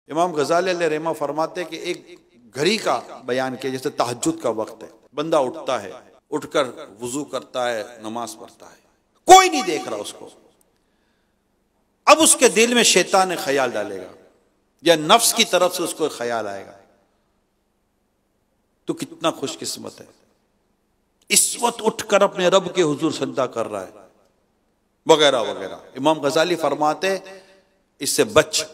इमाम गजाली रहमा फरमाते कि एक घड़ी का बयान किया, जैसे तहज्जुद का वक्त है, बंदा उठता है, उठकर वुजू करता है, नमाज पढ़ता है, कोई नहीं देख रहा उसको। अब उसके दिल में शैतान ने ख्याल डालेगा या नफ्स की तरफ से उसको ख्याल आएगा, तो कितना खुशकिस्मत है, इस वक्त उठकर अपने रब के हुजूर सजदा कर रहा है, वगैरह वगैरह। इमाम गजाली फरमाते इससे बच,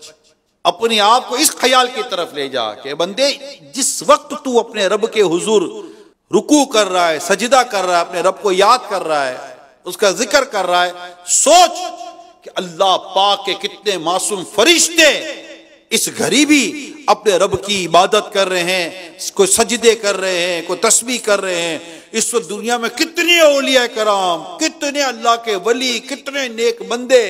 अपने आप को इस ख्याल की तरफ ले जा कि बंदे जिस वक्त तू अपने रब के हुजूर रुकू कर रहा है, सजदा कर रहा है, अपने रब को याद कर रहा है, उसका जिक्र कर रहा है, सोच कि अल्लाह पाक के कितने मासूम फरिश्ते इस घड़ी भी अपने रब की इबादत कर रहे हैं, कोई सजदे कर रहे हैं, कोई तस्बीह कर रहे हैं। इस वक्त दुनिया में कितने औलिया कराम, कितने अल्लाह के वली, कितने नेक बंदे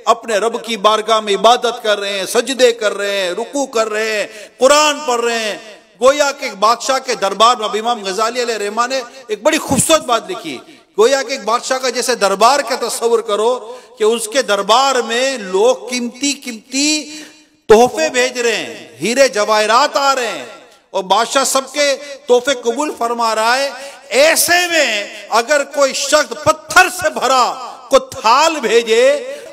अपने रब की बारगाह में इबादत कर रहे हैं, सजदे कर रहे हैं, रुकू कर रहे हैं, कुरान पढ़ रहे हैं। गोया के बादशाह के दरबार में इमाम गजाली रहमा ने एक बड़ी खूबसूरत बात लिखी, गोया के एक बादशाह का जैसे दरबार का तस्वर करो कि उसके दरबार में लोग कीमती कीमती तोहफे भेज रहे हैं, हीरे जवाहरात आ रहे हैं और बादशाह सबके तोहफे कबूल फरमा रहा है। ऐसे में अगर कोई शख्स पत्थर से भरा को थाल भेजे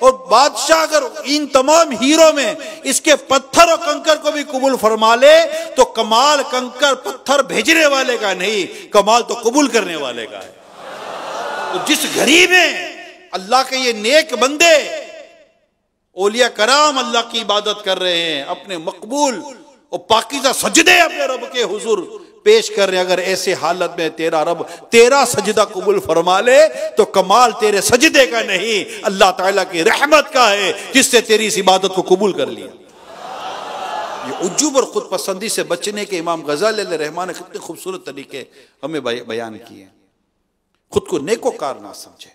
और बादशाह अगर इन तमाम हीरों में इसके पत्थर और कंकर को भी कबूल फरमा ले, तो कमाल कंकर पत्थर भेजने वाले का नहीं, कमाल तो कबूल करने वाले का है। तो जिस घड़ी में अल्लाह के ये नेक बंदे औलिया कराम अल्लाह की इबादत कर रहे हैं, अपने मकबूल और पाकीज़ा सजदे अपने रब के हुजूर पेश कर रहे हैं, अगर ऐसे हालत में तेरा रब तेरा सजदा कबूल फरमा ले, तो कमाल तेरे सजदे का नहीं, अल्लाह ताला की रहमत का है जिससे तेरी इस इबादत को कबूल कर लिया। ये उज्जूब और खुद पसंदी से बचने के इमाम गजाली रहमान ने कितने खूबसूरत तरीके हमें बयान किए। खुद को नेकोकार ना समझे।